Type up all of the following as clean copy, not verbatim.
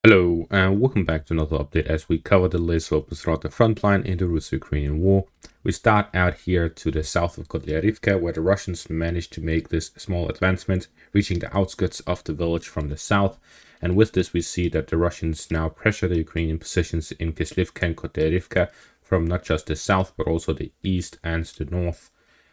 Hello, and welcome back to another update as we cover the latest developments throughout the front line in the Russo-Ukrainian war. We start out here to the south of Kotlярivka, where the Russians managed to make this small advancement, reaching the outskirts of the village from the south. And with this, we see that the Russians now pressure the Ukrainian positions in Kislivka and Kotlярivka from not just the south, but also the east and the north.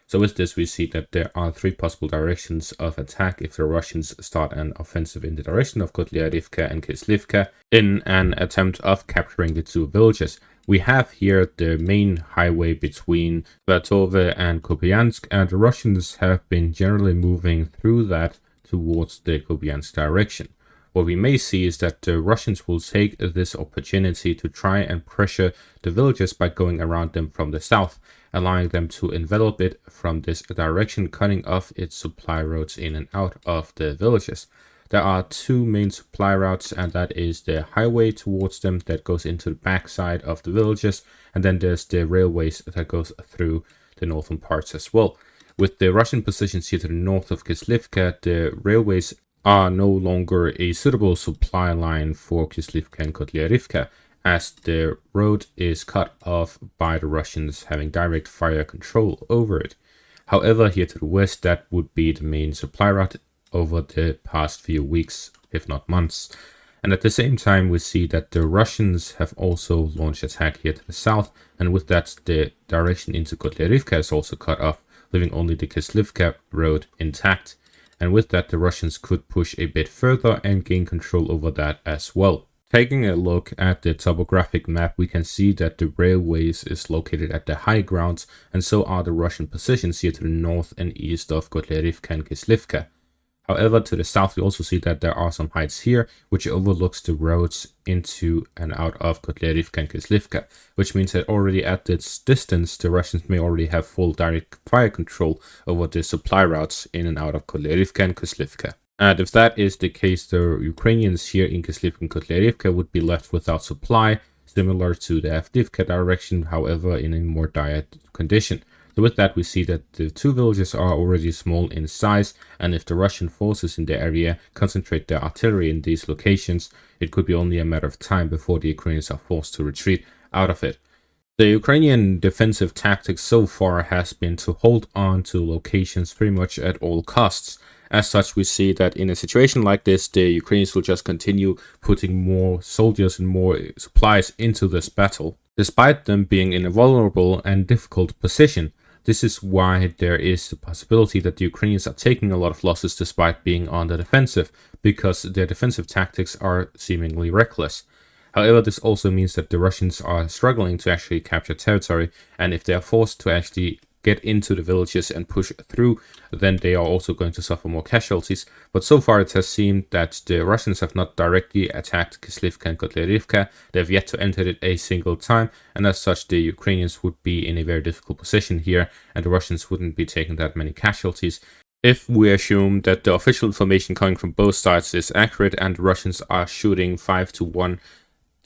So with this, we see that there are three possible directions of attack if the Russians start an offensive in the direction of Kotlярivka and Kislivka in an attempt of capturing the two villages. We have here the main highway between Volatile and Kupiansk, and the Russians have been generally moving through that towards the Kupiansk direction. What we may see is that the Russians will take this opportunity to try and pressure the villages by going around them from the south, allowing them to envelop it from this direction, cutting off its supply routes in and out of the villages. There are two main supply routes, and that is the highway towards them that goes into the backside of the villages, and then there's the railways that goes through the northern parts as well. With the Russian positions here to the north of Kislivka, the railways are no longer a suitable supply line for Kislivka and Kotlярivka, as the road is cut off by the Russians having direct fire control over it. However, here to the west, that would be the main supply route over the past few weeks, if not months. And at the same time, we see that the Russians have also launched attack here to the south, and with that, the direction into Kotlярivka is also cut off, leaving only the Kislivka road intact. And with that, the Russians could push a bit further and gain control over that as well. Taking a look at the topographic map, we can see that the railways is located at the high grounds, and so are the Russian positions here to the north and east of Kotlярivka and Kislivka. However, to the south, we also see that there are some heights here, which overlooks the roads into and out of Kotlярivka and Kislivka, which means that already at this distance, the Russians may already have full direct fire control over the supply routes in and out of Kotlярivka and Kislivka. And if that is the case, the Ukrainians here in Kislivka and Kotlярivka would be left without supply, similar to the Avdiivka direction, however, in a more dire condition. So with that, we see that the two villages are already small in size, and if the Russian forces in the area concentrate their artillery in these locations, it could be only a matter of time before the Ukrainians are forced to retreat out of it. The Ukrainian defensive tactics so far has been to hold on to locations pretty much at all costs. As such, we see that in a situation like this, the Ukrainians will just continue putting more soldiers and more supplies into this battle, despite them being in a vulnerable and difficult position. This is why there is the possibility that the Ukrainians are taking a lot of losses despite being on the defensive, because their defensive tactics are seemingly reckless. However, this also means that the Russians are struggling to actually capture territory, and if they are forced to actually get into the villages and push through, then they are also going to suffer more casualties. But so far it has seemed that the Russians have not directly attacked Kislivka and Kotlярivka. They have yet to enter it a single time, and as such the Ukrainians would be in a very difficult position here, and the Russians wouldn't be taking that many casualties. If we assume that the official information coming from both sides is accurate and the Russians are shooting 5-1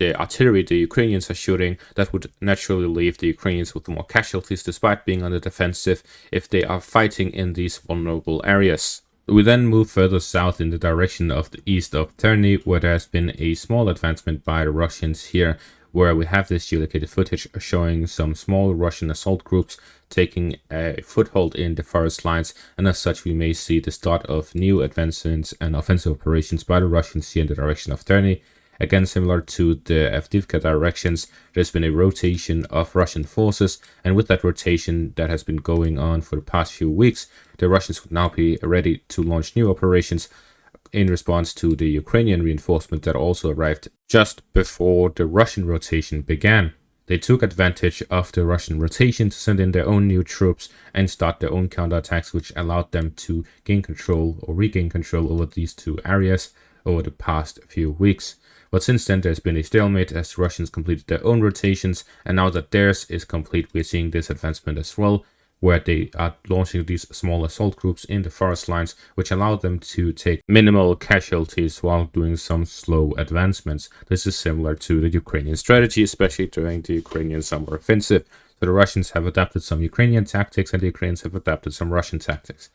the artillery the Ukrainians are shooting, that would naturally leave the Ukrainians with more casualties despite being on the defensive if they are fighting in these vulnerable areas. We then move further south in the direction of the east of Terny, where there has been a small advancement by the Russians here, where we have this geolocated footage showing some small Russian assault groups taking a foothold in the forest lines, and as such we may see the start of new advancements and offensive operations by the Russians here in the direction of Terny. Again, similar to the Avdiivka directions, there's been a rotation of Russian forces, and with that rotation that has been going on for the past few weeks, the Russians would now be ready to launch new operations in response to the Ukrainian reinforcement that also arrived just before the Russian rotation began. They took advantage of the Russian rotation to send in their own new troops and start their own counterattacks, which allowed them to gain control or regain control over these two areas over the past few weeks. But since then, there's been a stalemate as the Russians completed their own rotations, and now that theirs is complete, we're seeing this advancement as well, where they are launching these small assault groups in the forest lines, which allow them to take minimal casualties while doing some slow advancements. This is similar to the Ukrainian strategy, especially during the Ukrainian summer offensive. So the Russians have adapted some Ukrainian tactics, and the Ukrainians have adapted some Russian tactics.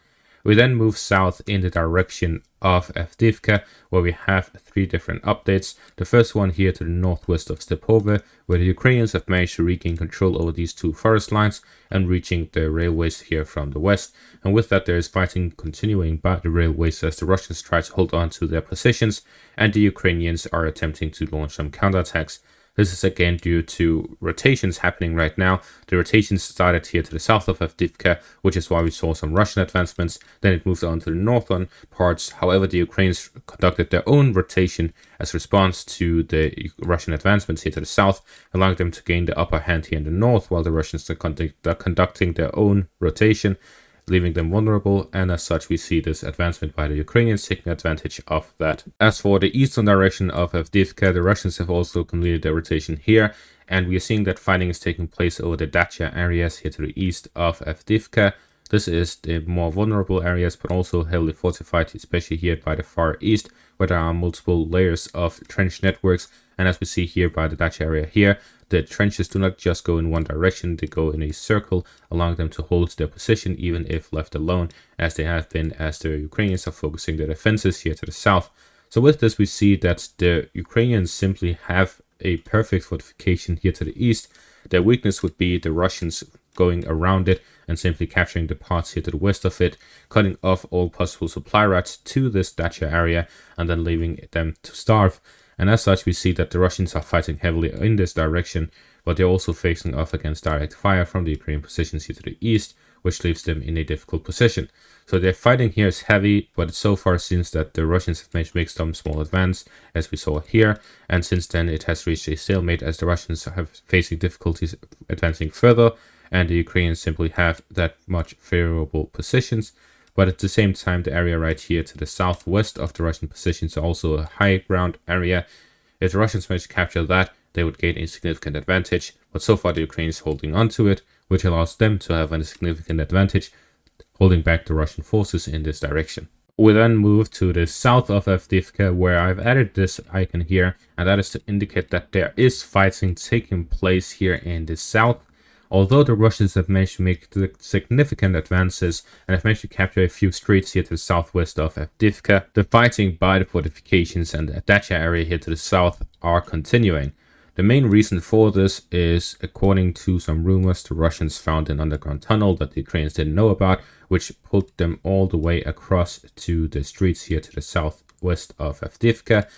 We then move south in the direction of Avdiivka, where we have 3 different updates. The first one here to the northwest of Stepove, where the Ukrainians have managed to regain control over these 2 forest lines and reaching the railways here from the west. And with that, there is fighting continuing by the railways as the Russians try to hold on to their positions, and the Ukrainians are attempting to launch some counterattacks. This is again due to rotations happening right now. The rotations started here to the south of Avdiivka, which is why we saw some Russian advancements. Then it moved on to the northern parts. However, the Ukrainians conducted their own rotation as response to the Russian advancements here to the south, allowing them to gain the upper hand here in the north, while the Russians are conducting their own rotation, leaving them vulnerable, and as such we see this advancement by the Ukrainians taking advantage of that. As for the eastern direction of Avdiivka, the Russians have also completed their rotation here, and we are seeing that fighting is taking place over the Dacia areas here to the east of Avdiivka. This is the more vulnerable areas, but also heavily fortified, especially here by the far east, where there are multiple layers of trench networks. And as we see here by the Dacia area here, the trenches do not just go in one direction, they go in a circle, allowing them to hold their position even if left alone, as they have been, as the Ukrainians are focusing their defenses here to the south. So with this, we see that the Ukrainians simply have a perfect fortification here to the east. Their weakness would be the Russians going around it and simply capturing the parts here to the west of it, cutting off all possible supply routes to this Dacia area, and then leaving them to starve. And as such, we see that the Russians are fighting heavily in this direction, but they're also facing off against direct fire from the Ukrainian positions here to the east, which leaves them in a difficult position. So their fighting here is heavy, but it so far seems that the Russians have managed to make some small advance, as we saw here, and since then it has reached a stalemate as the Russians are facing difficulties advancing further, and the Ukrainians simply have that much favorable positions. But at the same time, the area right here to the southwest of the Russian positions are also a high ground area. If the Russians manage to capture that, they would gain a significant advantage, but so far the Ukrainians holding on to it, which allows them to have a significant advantage, holding back the Russian forces in this direction. We then move to the south of Avdiivka, where I've added this icon here, and that is to indicate that there is fighting taking place here in the south. Although the Russians have managed to make significant advances and have managed to capture a few streets here to the southwest of Avdiivka, the fighting by the fortifications and the Dacia area here to the south are continuing. The main reason for this is, according to some rumors, the Russians found an underground tunnel that the Ukrainians didn't know about, which pulled them all the way across to the streets here to the southwest of Avdiivka,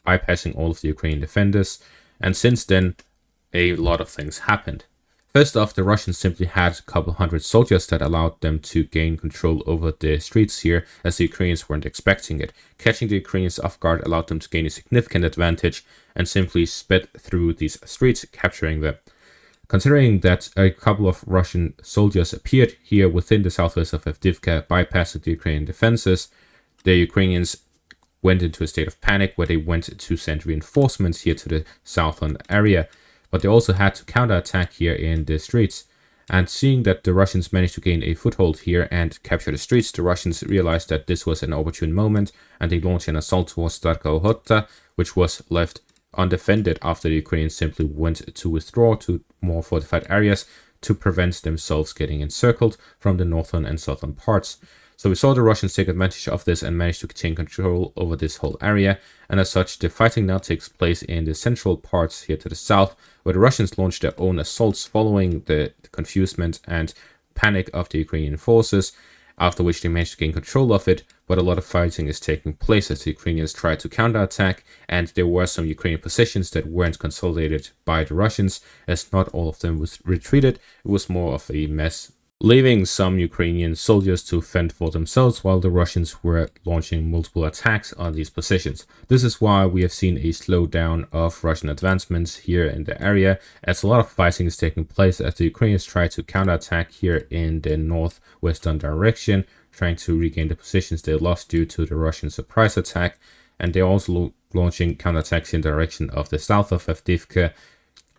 bypassing all of the Ukrainian defenders. And since then, a lot of things happened. First off, the Russians simply had a couple hundred soldiers that allowed them to gain control over the streets here, as the Ukrainians weren't expecting it. Catching the Ukrainians off guard allowed them to gain a significant advantage and simply sped through these streets, capturing them. Considering that a couple of Russian soldiers appeared here within the southwest of Avdiivka, bypassing the Ukrainian defenses, the Ukrainians went into a state of panic where they went to send reinforcements here to the southern area. But they also had to counterattack here in the streets. And seeing that the Russians managed to gain a foothold here and capture the streets, the Russians realized that this was an opportune moment, and they launched an assault towards Starka Ohota, which was left undefended after the Ukrainians simply went to withdraw to more fortified areas to prevent themselves getting encircled from the northern and southern parts. So we saw the Russians take advantage of this and manage to retain control over this whole area, and as such the fighting now takes place in the central parts here to the south, where the Russians launched their own assaults following the confusement and panic of the Ukrainian forces, after which they managed to gain control of it, but a lot of fighting is taking place as the Ukrainians try to counterattack, and there were some Ukrainian positions that weren't consolidated by the Russians, as not all of them was retreated. It was more of a mess, leaving some Ukrainian soldiers to fend for themselves while the Russians were launching multiple attacks on these positions. This is why we have seen a slowdown of Russian advancements here in the area, as a lot of fighting is taking place as the Ukrainians try to counterattack here in the northwestern direction, trying to regain the positions they lost due to the Russian surprise attack, and they're also launching counterattacks in the direction of the south of Avdiivka.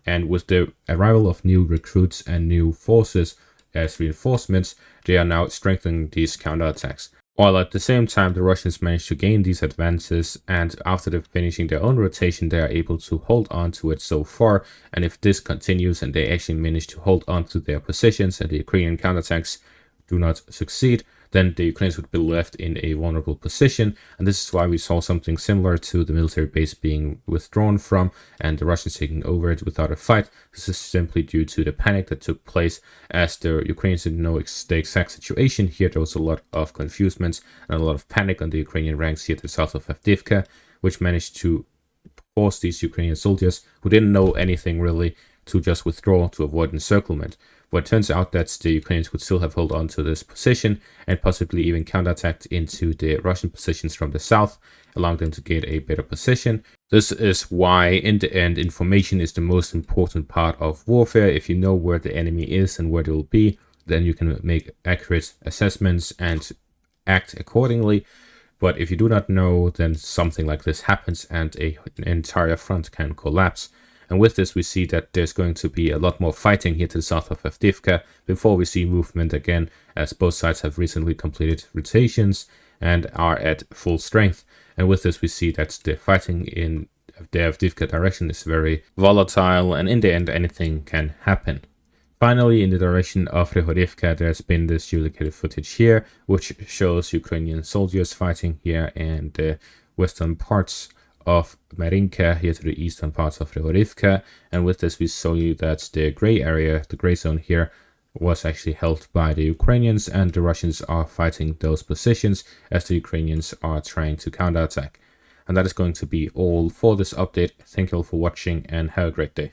And with the arrival of new recruits and new forces as reinforcements, they are now strengthening these counterattacks. While at the same time, the Russians managed to gain these advances, and after finishing their own rotation, they are able to hold on to it so far. And if this continues and they actually manage to hold on to their positions and the Ukrainian counterattacks do not succeed, then the Ukrainians would be left in a vulnerable position. And this is why we saw something similar to the military base being withdrawn from and the Russians taking over it without a fight. This is simply due to the panic that took place as the Ukrainians didn't know the exact situation here. There was a lot of confusion and a lot of panic on the Ukrainian ranks here to the south of Avdiivka, which managed to force these Ukrainian soldiers who didn't know anything really to just withdraw to avoid encirclement. But it turns out that the Ukrainians would still have held on to this position and possibly even counterattacked into the Russian positions from the south, allowing them to get a better position. This is why, in the end, information is the most important part of warfare. If you know where the enemy is and where they will be, then you can make accurate assessments and act accordingly. But if you do not know, then something like this happens and an entire front can collapse. And with this, we see that there's going to be a lot more fighting here to the south of Avdiivka before we see movement again, as both sides have recently completed rotations and are at full strength. And with this, we see that the fighting in the Avdiivka direction is very volatile, and in the end, anything can happen. Finally, in the direction of Rehorivka, there's been this duplicated footage here, which shows Ukrainian soldiers fighting here in the western parts of Marinka, here to the eastern parts of Rehorivka. And with this, we show you that the gray area, the gray zone here, was actually held by the Ukrainians, and the Russians are fighting those positions as the Ukrainians are trying to counterattack. And that is going to be all for this update. Thank you all for watching and have a great day.